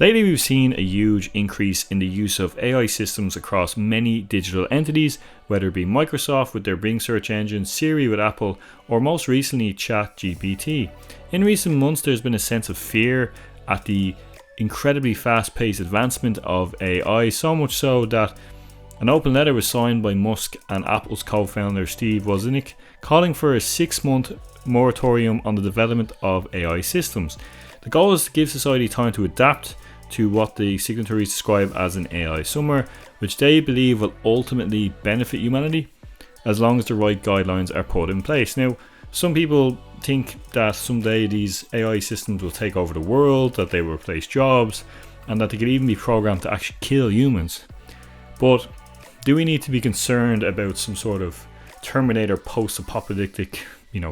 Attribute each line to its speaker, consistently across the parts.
Speaker 1: Lately, we've seen a huge increase in the use of AI systems across many digital entities, whether it be Microsoft with their Bing search engine, Siri with Apple, or most recently ChatGPT. In recent months, there's been a sense of fear at the incredibly fast-paced advancement of AI, so much so that an open letter was signed by Musk and Apple's co-founder Steve Wozniak, calling for a 6-month moratorium on the development of AI systems. The goal is to give society time to adapt to what the signatories describe as an AI summer, which they believe will ultimately benefit humanity as long as the right guidelines are put in place. Now, some people think that someday these AI systems will take over the world, that they will replace jobs, and that they could even be programmed to actually kill humans. But do we need to be concerned about some sort of Terminator post-apocalyptic,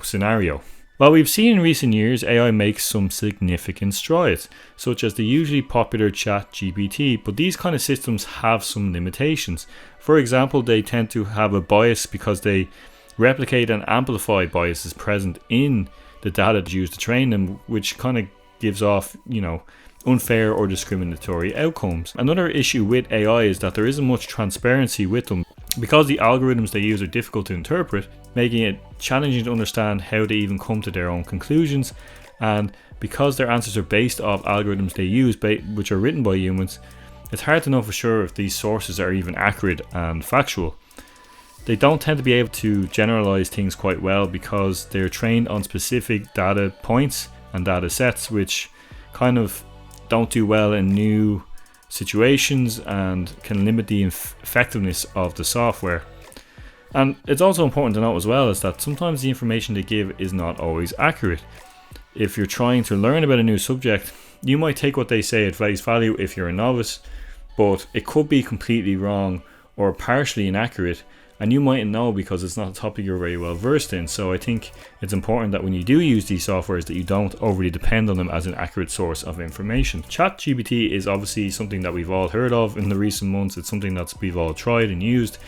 Speaker 1: scenario? Well, we've seen in recent years AI makes some significant strides, such as the hugely popular ChatGPT, but these kind of systems have some limitations. For example, they tend to have a bias because they replicate and amplify biases present in the data used to train them, which kind of gives off, unfair or discriminatory outcomes. Another issue with AI is that there isn't much transparency with them because the algorithms they use are difficult to interpret, making it challenging to understand how they even come to their own conclusions. And because their answers are based off algorithms they use, which are written by humans, it's hard to know for sure if these sources are even accurate and factual. They don't tend to be able to generalize things quite well because they're trained on specific data points and data sets, which kind of don't do well in new situations and can limit the effectiveness of the software. And it's also important to note as well is that sometimes the information they give is not always accurate. If you're trying to learn about a new subject, you might take what they say at face value if you're a novice, but it could be completely wrong or partially inaccurate, and you mightn't know because it's not a topic you're very well versed in. So I think it's important that when you do use these softwares that you don't overly depend on them as an accurate source of information. ChatGPT is obviously something that we've all heard of in the recent months. It's something that we've all tried and used.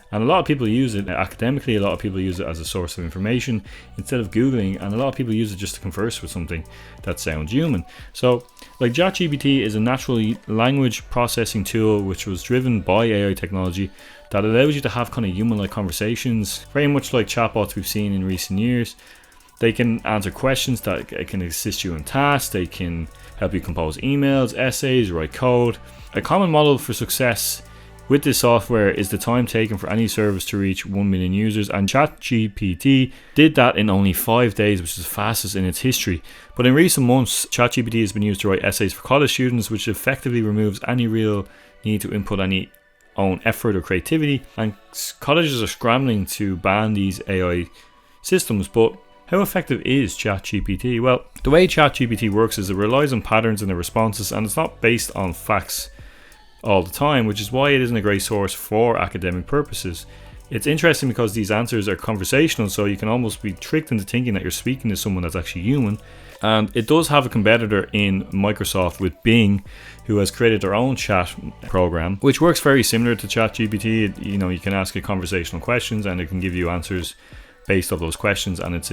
Speaker 1: And a lot of people use it academically, a lot of people use it as a source of information instead of Googling, and a lot of people use it just to converse with something that sounds human. So, like ChatGPT is a natural language processing tool which was driven by AI technology that allows you to have kind of human-like conversations, very much like chatbots we've seen in recent years. They can answer questions, that can assist you in tasks, they can help you compose emails, essays, write code. A common model for success with this software is the time taken for any service to reach 1 million users, and ChatGPT did that in only 5 days, which is the fastest in its history. But in recent months, ChatGPT has been used to write essays for college students, which effectively removes any real need to input any own effort or creativity, and colleges are scrambling to ban these AI systems. But how effective is ChatGPT? Well, the way ChatGPT works is it relies on patterns in the responses, and it's not based on facts all the time, which is why it isn't a great source for academic purposes. It's interesting because these answers are conversational, so you can almost be tricked into thinking that you're speaking to someone that's actually human. And it does have a competitor in Microsoft with Bing, who has created their own chat program, which works very similar to ChatGPT. You can ask it conversational questions and it can give you answers based off those questions, and it's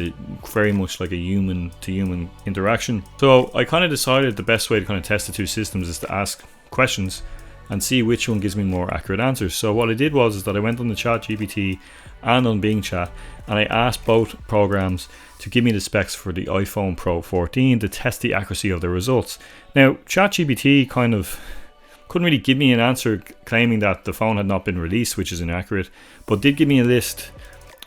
Speaker 1: very much like a human to human interaction. So I kind of decided the best way to kind of test the two systems is to ask questions and see which one gives me more accurate answers. So what I did was that I went on the ChatGPT and on Bing Chat, and I asked both programs to give me the specs for the iPhone Pro 14 to test the accuracy of the results. Now, ChatGPT kind of couldn't really give me an answer claiming that the phone had not been released, which is inaccurate, but did give me a list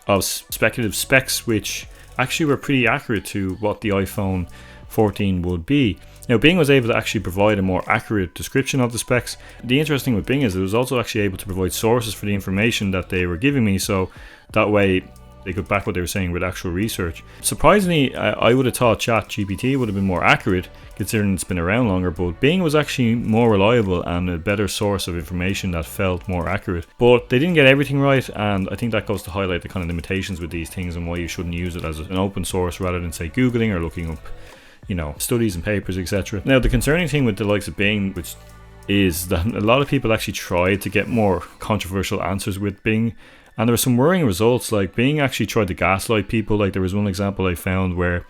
Speaker 1: of speculative specs which actually were pretty accurate to what the iPhone 14 would be. Now, Bing was able to actually provide a more accurate description of the specs. The interesting with Bing is it was also actually able to provide sources for the information that they were giving me, so that way they could back what they were saying with actual research. Surprisingly, I would have thought ChatGPT would have been more accurate considering it's been around longer, but Bing was actually more reliable and a better source of information that felt more accurate. But they didn't get everything right, and I think that goes to highlight the kind of limitations with these things and why you shouldn't use it as an open source rather than, say, Googling or looking up studies and papers, etc. Now, the concerning thing with the likes of Bing, which is that a lot of people actually tried to get more controversial answers with Bing, and there were some worrying results. Like, Bing actually tried to gaslight people. Like, there was one example I found where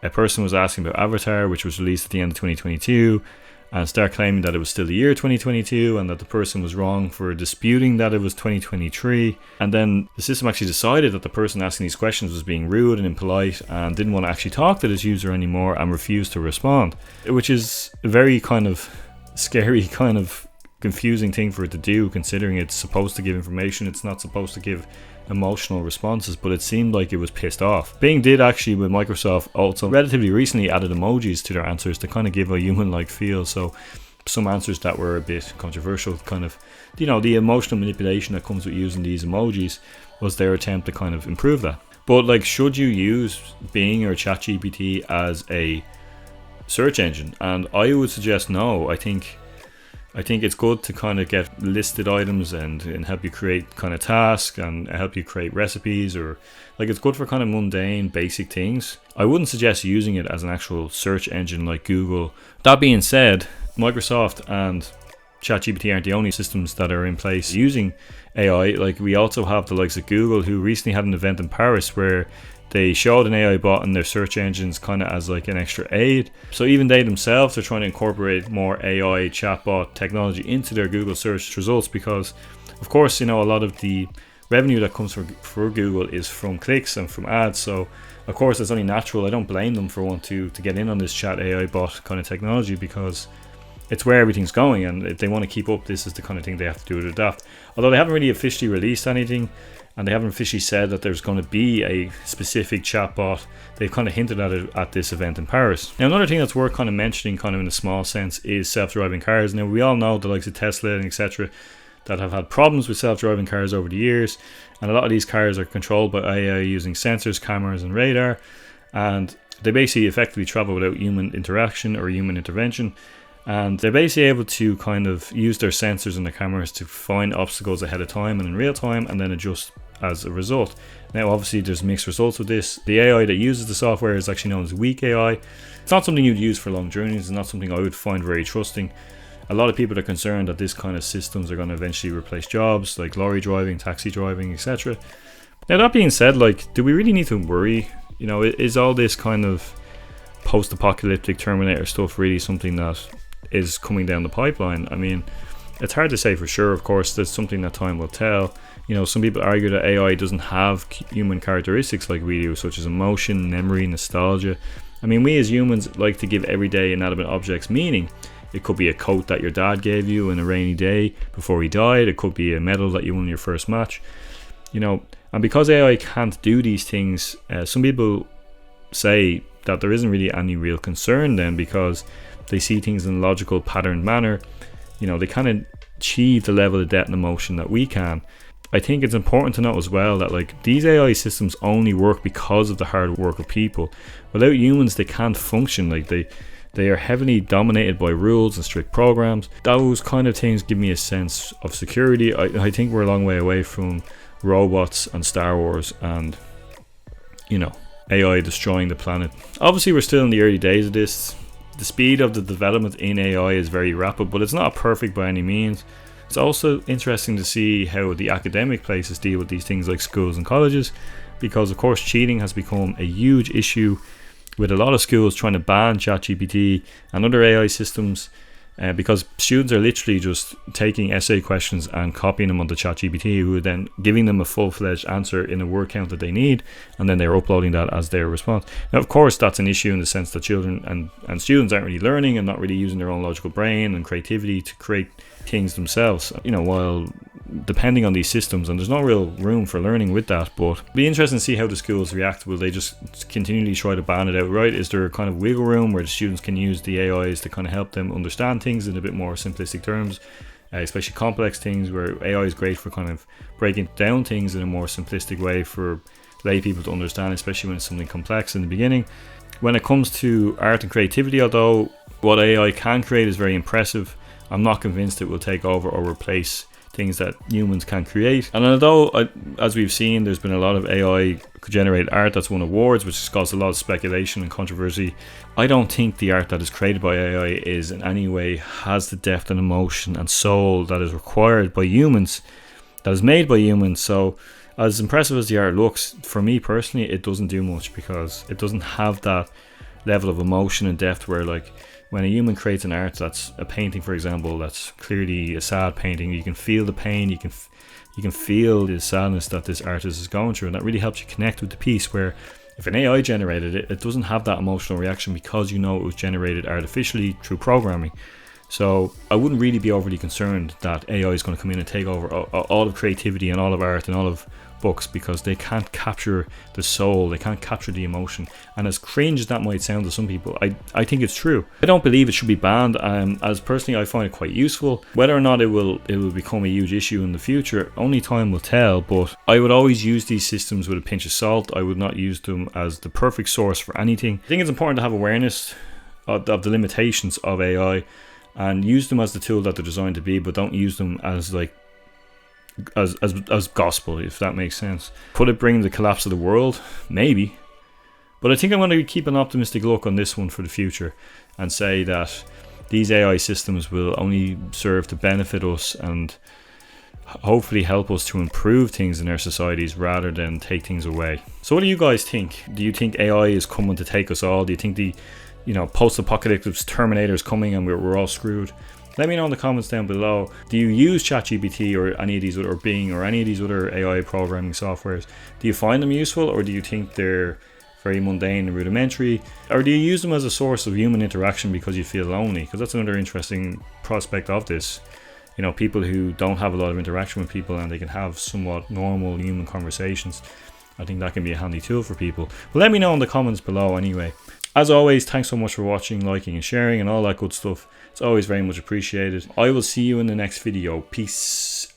Speaker 1: a person was asking about Avatar, which was released at the end of 2022, and start claiming that it was still the year 2022 and that the person was wrong for disputing that it was 2023. And then the system actually decided that the person asking these questions was being rude and impolite and didn't want to actually talk to this user anymore and refused to respond, which is a very kind of scary, kind of confusing thing for it to do, considering it's supposed to give information. It's not supposed to give emotional responses, but it seemed like it was pissed off. Bing did actually, with Microsoft, also relatively recently added emojis to their answers to kind of give a human-like feel. So some answers that were a bit controversial, kind of, you know, the emotional manipulation that comes with using these emojis was their attempt to kind of improve that. But like, should you use Bing or ChatGPT as a search engine? And I would suggest no. I think it's good to kind of get listed items and help you create kind of tasks and help you create recipes, or like, it's good for kind of mundane basic things. I wouldn't suggest using it as an actual search engine like Google. That being said, Microsoft and ChatGPT aren't the only systems that are in place using AI. Like, we also have the likes of Google, who recently had an event in Paris where they showed an AI bot in their search engines kind of as like an extra aid. So even they themselves are trying to incorporate more AI chatbot technology into their Google search results, because of course, you know, a lot of the revenue that comes for Google is from clicks and from ads. So of course it's only natural. I don't blame them for wanting to get in on this chat AI bot kind of technology, because it's where everything's going, and if they want to keep up, this is the kind of thing they have to do to adapt. Although they haven't really officially released anything, and they haven't officially said that there's going to be a specific chatbot, they've kind of hinted at it at this event in Paris. Now, another thing that's worth kind of mentioning, kind of in a small sense, is self-driving cars. Now, we all know the likes of Tesla and etc. that have had problems with self-driving cars over the years, and a lot of these cars are controlled by AI using sensors, cameras and radar, and they basically effectively travel without human interaction or human intervention. And they're basically able to kind of use their sensors and the cameras to find obstacles ahead of time and in real time, and then adjust as a result. Now, obviously, there's mixed results with this. The AI that uses the software is actually known as weak AI. It's not something you'd use for long journeys. It's not something I would find very trusting. A lot of people are concerned that this kind of systems are going to eventually replace jobs like lorry driving, taxi driving, etc. Now, that being said, like, do we really need to worry? You know, is all this kind of post-apocalyptic Terminator stuff really something that is coming down the pipeline? I mean, it's hard to say for sure. Of course, there's something that time will tell. You know, some people argue that AI doesn't have human characteristics like we do, such as emotion, memory, nostalgia. I mean, we as humans like to give everyday inanimate objects meaning. It could be a coat that your dad gave you on a rainy day before he died. It could be a medal that you won in your first match. You know, and because AI can't do these things, some people say that there isn't really any real concern then, because they see things in a logical, patterned manner. You know, they can't achieve the level of depth and emotion that we can. I think it's important to note as well that, like, these AI systems only work because of the hard work of people. Without humans, they can't function. Like, they are heavily dominated by rules and strict programs. Those kind of things give me a sense of security. I think we're a long way away from robots and Star Wars and, you know, AI destroying the planet. Obviously, we're still in the early days of this. The speed of the development in AI is very rapid, but it's not perfect by any means. It's also interesting to see how the academic places deal with these things like schools and colleges, because of course cheating has become a huge issue, with a lot of schools trying to ban ChatGPT and other AI systems, because students are literally just taking essay questions and copying them onto ChatGPT, who are then giving them a full-fledged answer in a word count that they need, and then they're uploading that as their response. Now, of course, that's an issue in the sense that children and students aren't really learning and not really using their own logical brain and creativity to create things themselves, you know, while depending on these systems, and there's no real room for learning with that. But it'll be interesting to see how the schools react. Will they just continually try to ban it outright? Is there a kind of wiggle room where the students can use the AIs to kind of help them understand things in a bit more simplistic terms, especially complex things, where AI is great for kind of breaking down things in a more simplistic way for lay people to understand, especially when it's something complex in the beginning. When it comes to art and creativity, although what AI can create is very impressive, I'm not convinced it will take over or replace things that humans can create. And although, as we've seen, there's been a lot of AI generated art that's won awards, which has caused a lot of speculation and controversy, I don't think the art that is created by AI is in any way has the depth and emotion and soul that is required by humans, that is made by humans. So as impressive as the art looks, for me personally, it doesn't do much, because it doesn't have that level of emotion and depth where, like, When a human creates an art that's a painting, for example, that's clearly a sad painting, you can feel the pain, you can feel the sadness that this artist is going through, and that really helps you connect with the piece. Where if an AI generated it, it doesn't have that emotional reaction because you know it was generated artificially through programming. So I wouldn't really be overly concerned that AI is going to come in and take over all of creativity and all of art and all of books, because they can't capture the soul, they can't capture the emotion. And as cringe as that might sound to some people, I think it's true. I don't believe it should be banned. As personally, I find it quite useful. Whether or not it will become a huge issue in the future, only time will tell. But I would always use these systems with a pinch of salt. I would not use them as the perfect source for anything. I think it's important to have awareness of the limitations of AI and use them as the tool that they're designed to be, but don't use them as like as gospel, if that makes sense. Could it bring the collapse of the world? Maybe. But I think I'm going to keep an optimistic look on this one for the future and say that these AI systems will only serve to benefit us and hopefully help us to improve things in our societies rather than take things away. So what do you guys think? Do you think AI is coming to take us all? Do you think the post-apocalyptic Terminator is coming and we're all screwed? Let me know in the comments down below. Do you use ChatGPT or any of these other Bing or any of these other AI programming softwares? Do you find them useful, or do you think they're very mundane and rudimentary? Or do you use them as a source of human interaction because you feel lonely? Because that's another interesting prospect of this. You know, people who don't have a lot of interaction with people and they can have somewhat normal human conversations. I think that can be a handy tool for people. But let me know in the comments below anyway. As always, thanks so much for watching, liking and sharing and all that good stuff. It's always very much appreciated. I will see you in the next video. Peace